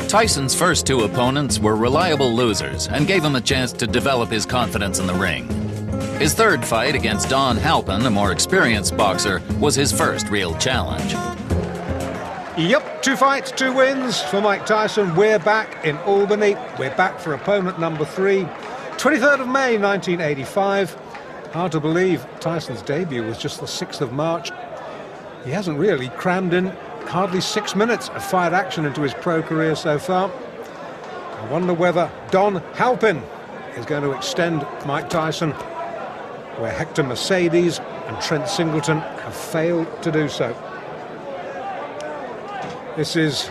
Tyson's first two opponents were reliable losers and gave him a chance to develop his confidence in the ring. His third fight against Halpin, a more experienced boxer, was his first real challenge. Yep, 2 fights, 2 wins for Mike Tyson. We're back in Albany. We're back for opponent number 3. 23rd of May, 1985. Hard to believe Tyson's debut was just the 6th of March. He hasn't really crammed in hardly 6 minutes of fight action into his pro career so far. I wonder whether Halpin is going to extend Mike Tyson where Hector Mercedes and Trent Singleton have failed to do so. This is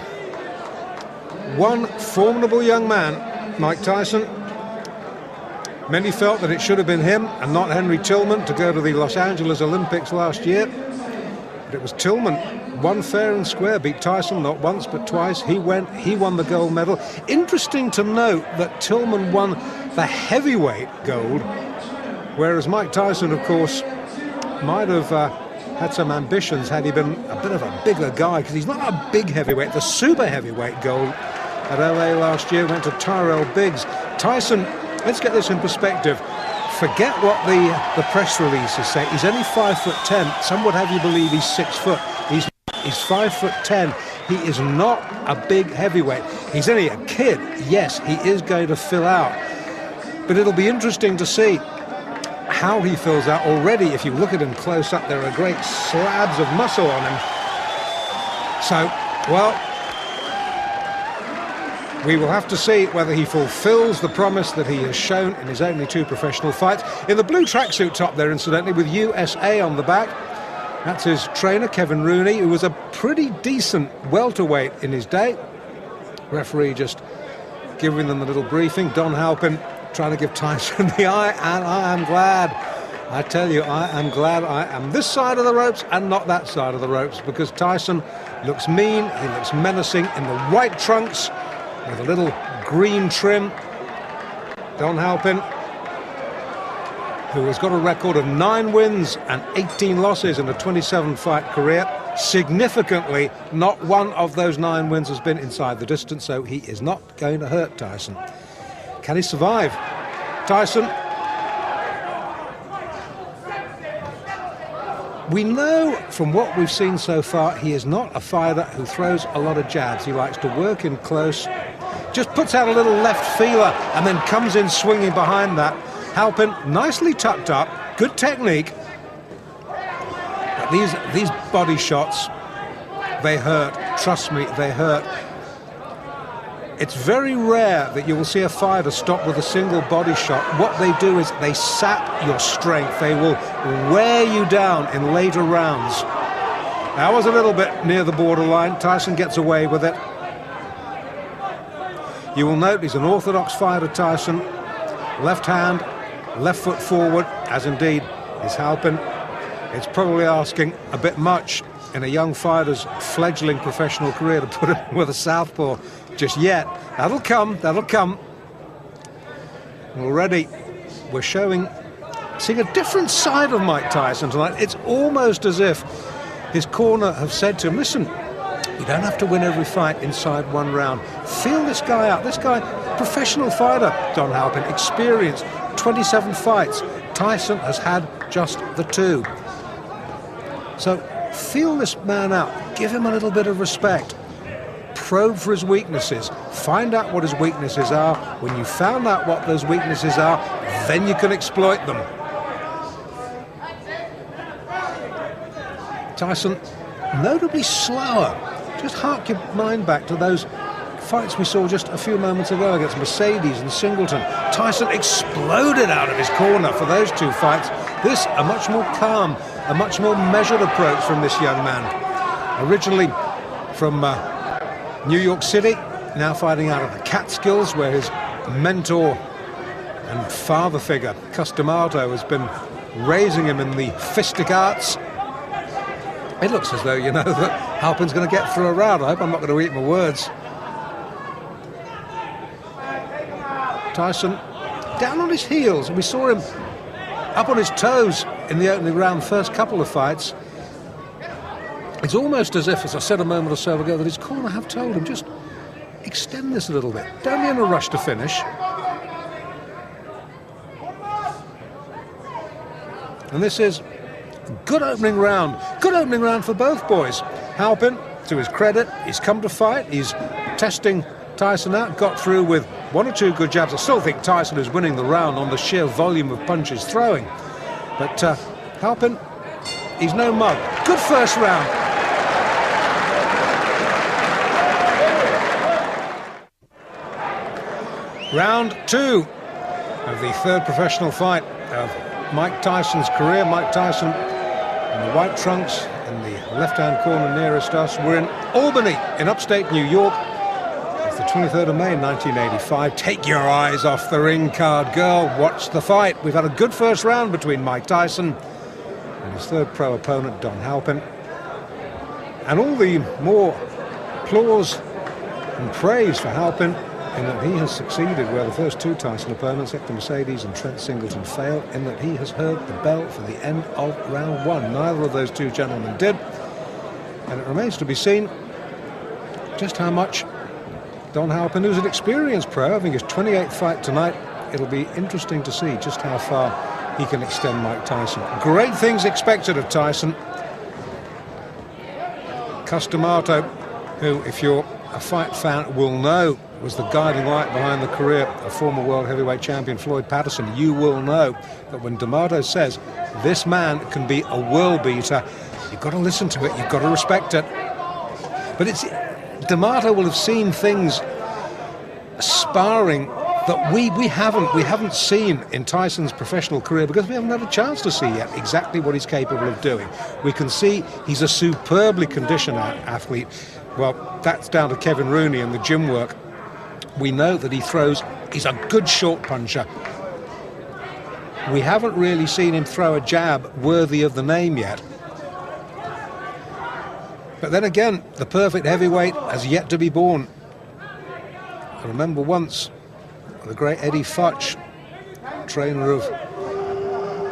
one formidable young man, Mike Tyson. Many felt that it should have been him and not Henry Tillman to go to the Los Angeles Olympics last year. But it was Tillman, won fair and square, beat Tyson not once but twice. He won the gold medal. Interesting to note that Tillman won the heavyweight gold, whereas Mike Tyson, of course, might have had some ambitions had he been a bit of a bigger guy, because he's not a big heavyweight. The super heavyweight gold at LA last year went to Tyrell Biggs. Tyson, let's get this in perspective. Forget what the press releases say. He's only 5'10". Some would have you believe he's 6 foot. He's 5'10". He is not a big heavyweight. He's only a kid. Yes, he is going to fill out, but it'll be interesting to see how he fills out. Already, if you look at him close up, there are great slabs of muscle on him. So, well, we will have to see whether he fulfills the promise that he has shown in his only 2 professional fights. In the blue tracksuit top there, incidentally, with USA on the back, that's his trainer, Kevin Rooney, who was a pretty decent welterweight in his day. Referee just giving them a little briefing. Halpin trying to give Tyson the eye, and I am glad. I tell you, I am glad I am this side of the ropes and not that side of the ropes, because Tyson looks mean, he looks menacing in the white trunks with a little green trim. Halpin, who has got a record of 9 wins and 18 losses in a 27-fight career. Significantly, not one of those 9 wins has been inside the distance, so he is not going to hurt Tyson. Can he survive? Tyson. We know from what we've seen so far, he is not a fighter who throws a lot of jabs. He likes to work in close, just puts out a little left feeler and then comes in swinging behind that. Halpin, nicely tucked up, good technique. But these body shots, they hurt. Trust me, they hurt. It's very rare that you will see a fighter stop with a single body shot. What they do is they sap your strength. They will wear you down in later rounds. That was a little bit near the borderline. Tyson gets away with it. You will note he's an orthodox fighter, Tyson. Left hand, left foot forward, as indeed is Halpin. It's probably asking a bit much in a young fighter's fledgling professional career to put him with a southpaw just yet. That'll come, that'll come. Already we're seeing a different side of Mike Tyson tonight. It's almost as if his corner have said to him, listen, you don't have to win every fight inside 1 round. Feel this guy out. This guy, professional fighter, Halpin, experienced 27 fights. Tyson has had just the 2. So feel this man out. Give him a little bit of respect. Probe for his weaknesses. Find out what his weaknesses are. When you found out what those weaknesses are, then you can exploit them. Tyson, notably slower. Just hark your mind back to those fights we saw just a few moments ago against Mercedes and Singleton. Tyson exploded out of his corner for those 2 fights. This, a much more calm, a much more measured approach from this young man. Originally from New York City, now fighting out of the Catskills, where his mentor and father figure, Customato, has been raising him in the fistic arts. It looks as though, you know, that Halpin's going to get through a round. I hope I'm not going to eat my words. Tyson down on his heels. We saw him up on his toes in the opening round, first couple of fights. It's almost as if, as I said a moment or so ago, that his corner have told him, just extend this a little bit. Don't be in a rush to finish. And this is a good opening round. Good opening round for both boys. Halpin, to his credit, he's come to fight. He's testing Tyson out, got through with one or two good jabs. I still think Tyson is winning the round on the sheer volume of punches throwing. But Halpin, he's no mug. Good first round. Round 2 of the third professional fight of Mike Tyson's career. Mike Tyson in the white trunks in the left-hand corner nearest us. We're in Albany in upstate New York. It's the 23rd of May 1985. Take your eyes off the ring card, girl. Watch the fight. We've had a good first round between Mike Tyson and his third pro opponent, Don Halpin. And all the more applause and praise for Halpin in that he has succeeded where the first two Tyson opponents, Hector Mercedes and Trent Singleton, failed, in that he has heard the bell for the end of round 1. Neither of those two gentlemen did. And it remains to be seen just how much Don Halpin, who's an experienced pro, having his 28th fight tonight, it'll be interesting to see just how far he can extend Mike Tyson. Great things expected of Tyson. Customato, who, if you're a fight fan, will know was the guiding light behind the career of former world heavyweight champion Floyd Patterson. You will know that when D'Amato says this man can be a world beater, you've got to listen to it, you've got to respect it. But it's D'Amato will have seen things sparring that we haven't seen in Tyson's professional career, because we haven't had a chance to see yet exactly what he's capable of doing. We can see he's a superbly conditioned athlete. Well, that's down to Kevin Rooney and the gym work. We know that he's a good short puncher. We haven't really seen him throw a jab worthy of the name yet. But then again, the perfect heavyweight has yet to be born. I remember once the great Eddie Futch, trainer of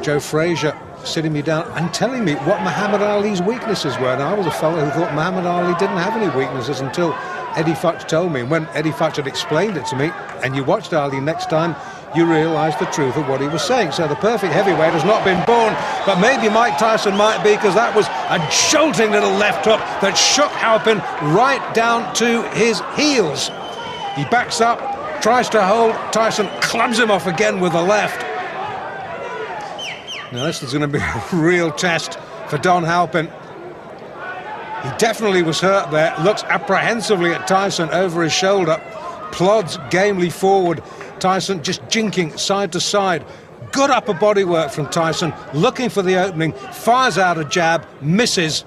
Joe Frazier, sitting me down and telling me what Muhammad Ali's weaknesses were. And I was a fellow who thought Muhammad Ali didn't have any weaknesses until Eddie Futch told me. And when Eddie Futch had explained it to me, and you watched Ali next time, you realised the truth of what he was saying. So the perfect heavyweight has not been born, but maybe Mike Tyson might be, because that was a jolting little left hook that shook Halpin right down to his heels. He backs up, tries to hold, Tyson clubs him off again with the left. Now this is going to be a real test for Don Halpin. He definitely was hurt there, looks apprehensively at Tyson over his shoulder, plods gamely forward, Tyson just jinking side to side. Good upper body work from Tyson, looking for the opening, fires out a jab, misses.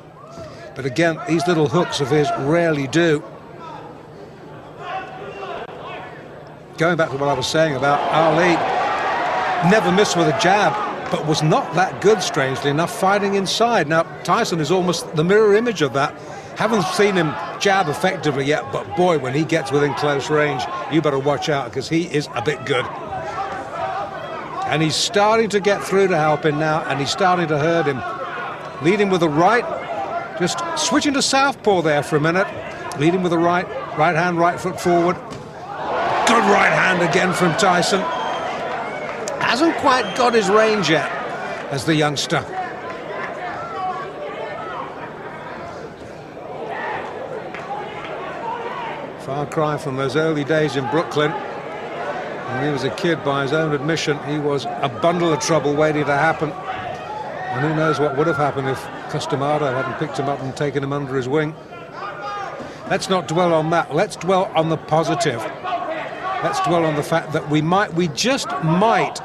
But again, these little hooks of his rarely do. Going back to what I was saying about Ali, never missed with a jab, but was not that good, strangely enough, fighting inside. Now, Tyson is almost the mirror image of that. Haven't seen him jab effectively yet, but boy, when he gets within close range, you better watch out, because he is a bit good. And he's starting to get through to Halpin now, and he's starting to hurt him. Leading with the right, just switching to southpaw there for a minute. Leading with the right hand, right foot forward. Good right hand again from Tyson. Hasn't quite got his range yet as the youngster. Far cry from those early days in Brooklyn. When he was a kid, by his own admission, he was a bundle of trouble waiting to happen. And who knows what would have happened if Customato hadn't picked him up and taken him under his wing. Let's not dwell on that. Let's dwell on the positive. Let's dwell on the fact that we just might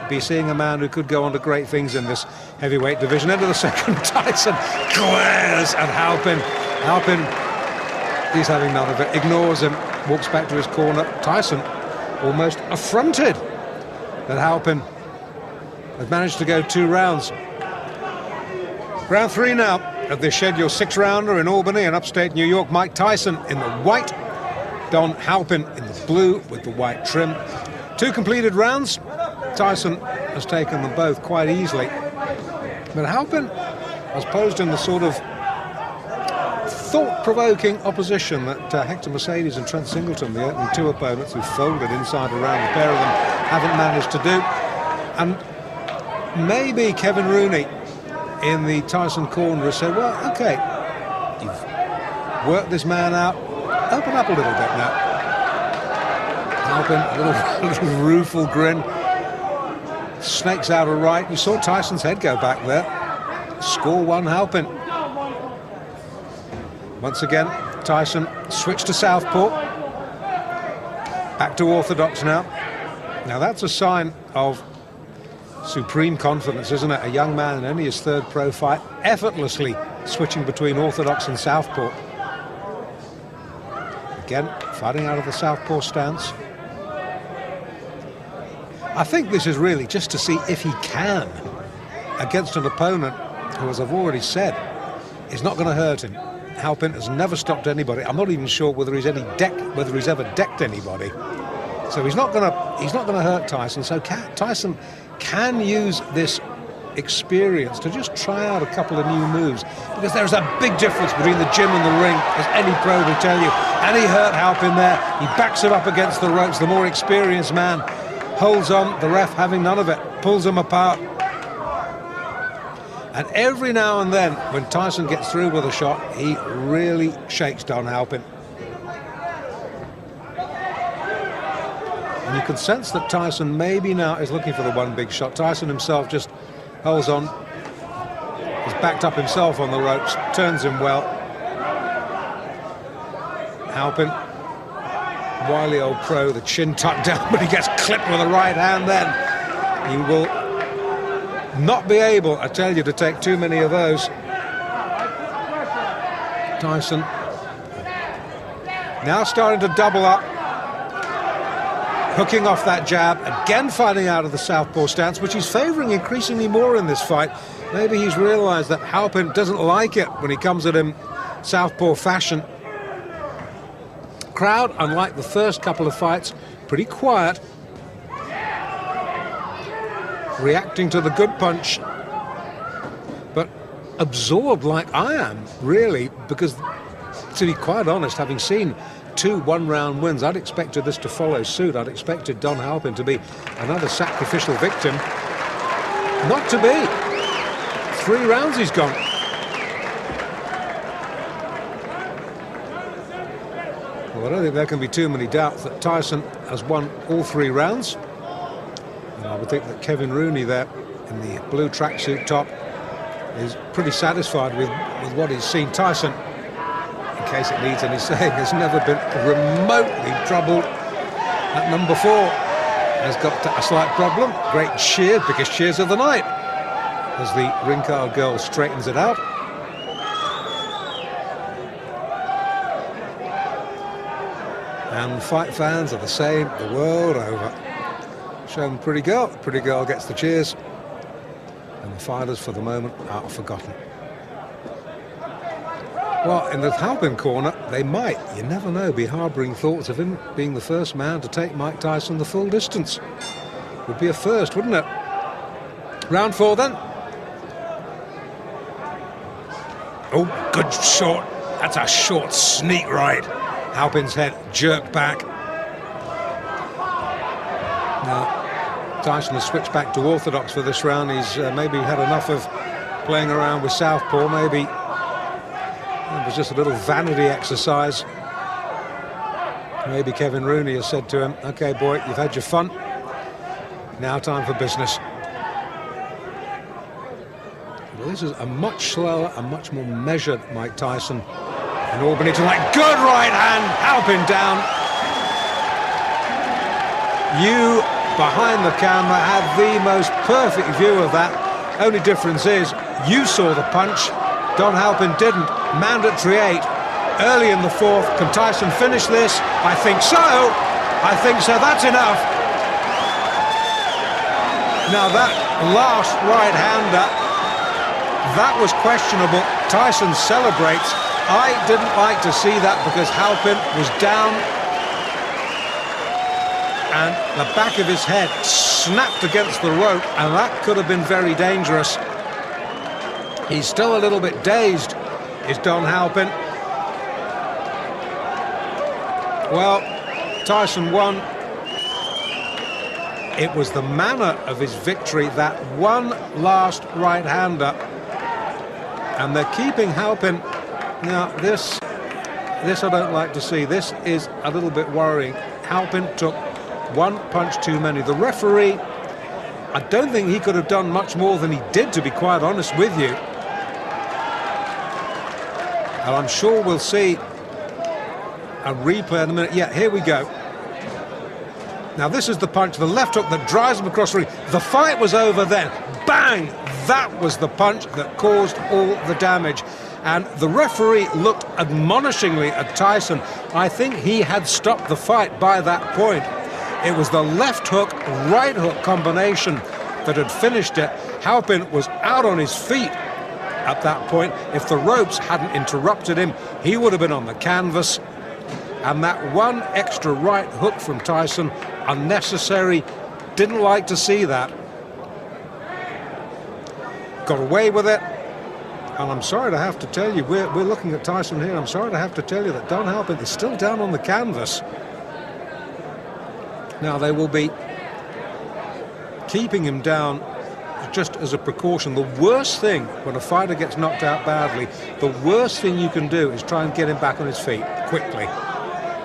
be seeing a man who could go on to great things in this heavyweight division. Into the second, Tyson glares at Halpin. Halpin, he's having none of it, ignores him, walks back to his corner. Tyson almost affronted that Halpin had managed to go 2 rounds. Round 3 now of this scheduled 6-rounder in Albany in upstate New York. Mike Tyson in the white, Don Halpin in the blue with the white trim. 2 completed rounds. Tyson has taken them both quite easily. But Halpin has posed in the sort of thought-provoking opposition that Hector Mercedes and Trent Singleton, the opening two opponents who folded inside around, the pair of them haven't managed to do. And maybe Kevin Rooney in the Tyson corner has said, well, OK, you've worked this man out, open up a little bit now. Halpin, a little rueful grin, snakes out a right. You saw Tyson's head go back there. Score one, Halpin. Once again, Tyson switched to southpaw. Back to orthodox now. Now that's a sign of supreme confidence, isn't it? A young man in only his third pro fight, effortlessly switching between orthodox and southpaw. Again, fighting out of the southpaw stance. I think this is really just to see if he can, against an opponent who, as I've already said, is not going to hurt him. Halpin has never stopped anybody. I'm not even sure whether he's ever decked anybody. So he's not going to hurt Tyson. So Tyson can use this experience to just try out a couple of new moves, because there's a big difference between the gym and the ring, as any pro will tell you. And he hurt Halpin there. He backs him up against the ropes. The more experienced man holds on, the ref having none of it, pulls him apart. And every now and then, when Tyson gets through with a shot, he really shakes Don Halpin. And you can sense that Tyson maybe now is looking for the one big shot. Tyson himself just holds on. He's backed up himself on the ropes, turns him well. Halpin, wily old pro, the chin tucked down, but he gets clipped with a right hand then. He will not be able, I tell you, to take too many of those. Tyson now starting to double up, hooking off that jab, again fighting out of the southpaw stance, which he's favouring increasingly more in this fight. Maybe he's realised that Halpin doesn't like it when he comes at him southpaw fashion. Crowd, unlike the first couple of fights, pretty quiet, reacting to the good punch, but absorbed like I am, really, because, to be quite honest, having seen 2 one-round wins, I'd expected this to follow suit. I'd expected Don Halpin to be another sacrificial victim. Not to be. 3 rounds he's gone. Well, I don't think there can be too many doubts that Tyson has won all 3 rounds. And I would think that Kevin Rooney there in the blue tracksuit top is pretty satisfied with what he's seen. Tyson, in case it needs any saying, has never been remotely troubled at number 4. Has got a slight problem. Great cheer, biggest cheers of the night, as the ring-card girl straightens it out. And fight fans are the same the world over. Show them pretty girl. Pretty girl gets the cheers. And the fighters, for the moment, are forgotten. Well, in the Halpin corner, they might, you never know, be harbouring thoughts of him being the first man to take Mike Tyson the full distance. Would be a first, wouldn't it? Round 4, then. Oh, good short. That's a short sneak right. Halpin's head jerked back. Now, Tyson has switched back to orthodox for this round. He's maybe had enough of playing around with southpaw. Maybe it was just a little vanity exercise. Maybe Kevin Rooney has said to him, OK, boy, you've had your fun. Now time for business. Well, this is a much slower and much more measured Mike Tyson. And Albany tonight, good right hand, Halpin down. You, behind the camera, had the most perfect view of that. Only difference is, you saw the punch, Don Halpin didn't. Mandatory 8, early in the 4th. Can Tyson finish this? I think so. I think so, that's enough. Now that last right-hander, that was questionable. Tyson celebrates. I didn't like to see that because Halpin was down and the back of his head snapped against the rope, and that could have been very dangerous. He's still a little bit dazed, is Don Halpin. Well, Tyson won. It was the manner of his victory, that one last right-hander. And they're keeping Halpin. Now, this I don't like to see. This is a little bit worrying. Halpin took one punch too many. The referee, I don't think he could have done much more than he did, to be quite honest with you. And I'm sure we'll see a replay in a minute. Yeah, here we go. Now this is the punch, the left hook that drives him across the ring. The fight was over then. Bang! That was the punch that caused all the damage. And the referee looked admonishingly at Tyson. I think he had stopped the fight by that point. It was the left hook, right hook combination that had finished it. Halpin was out on his feet at that point. If the ropes hadn't interrupted him, he would have been on the canvas. And that one extra right hook from Tyson, unnecessary, didn't like to see that. Got away with it. And I'm sorry to have to tell you, we're looking at Tyson here, I'm sorry to have to tell you that Don Halpin is still down on the canvas. Now they will be keeping him down just as a precaution. The worst thing when a fighter gets knocked out badly, the worst thing you can do is try and get him back on his feet quickly.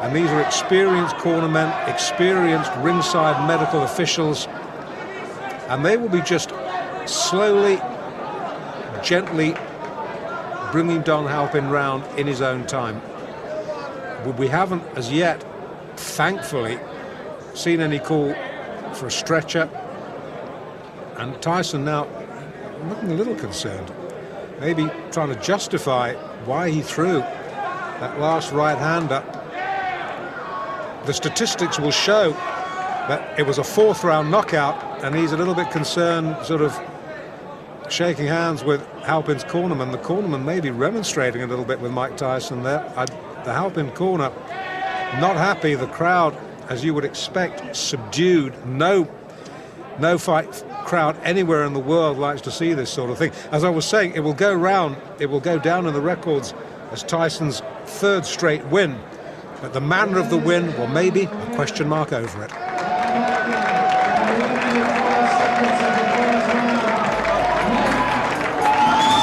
And these are experienced cornermen, experienced ringside medical officials, and they will be just slowly, gently bringing Don Halpin round in his own time. We haven't as yet, thankfully, seen any call for a stretcher. And Tyson now looking a little concerned, maybe trying to justify why he threw that last right-hander. The statistics will show that it was a fourth-round knockout, and he's a little bit concerned, sort of shaking hands with Halpin's cornerman. The cornerman may be remonstrating a little bit with Mike Tyson there. The Halpin corner not happy. The crowd, as you would expect, subdued. No fight crowd anywhere in the world likes to see this sort of thing. As I was saying, it will go round, it will go down in the records as Tyson's third straight win. But the manner of the win, well, maybe a question mark over it.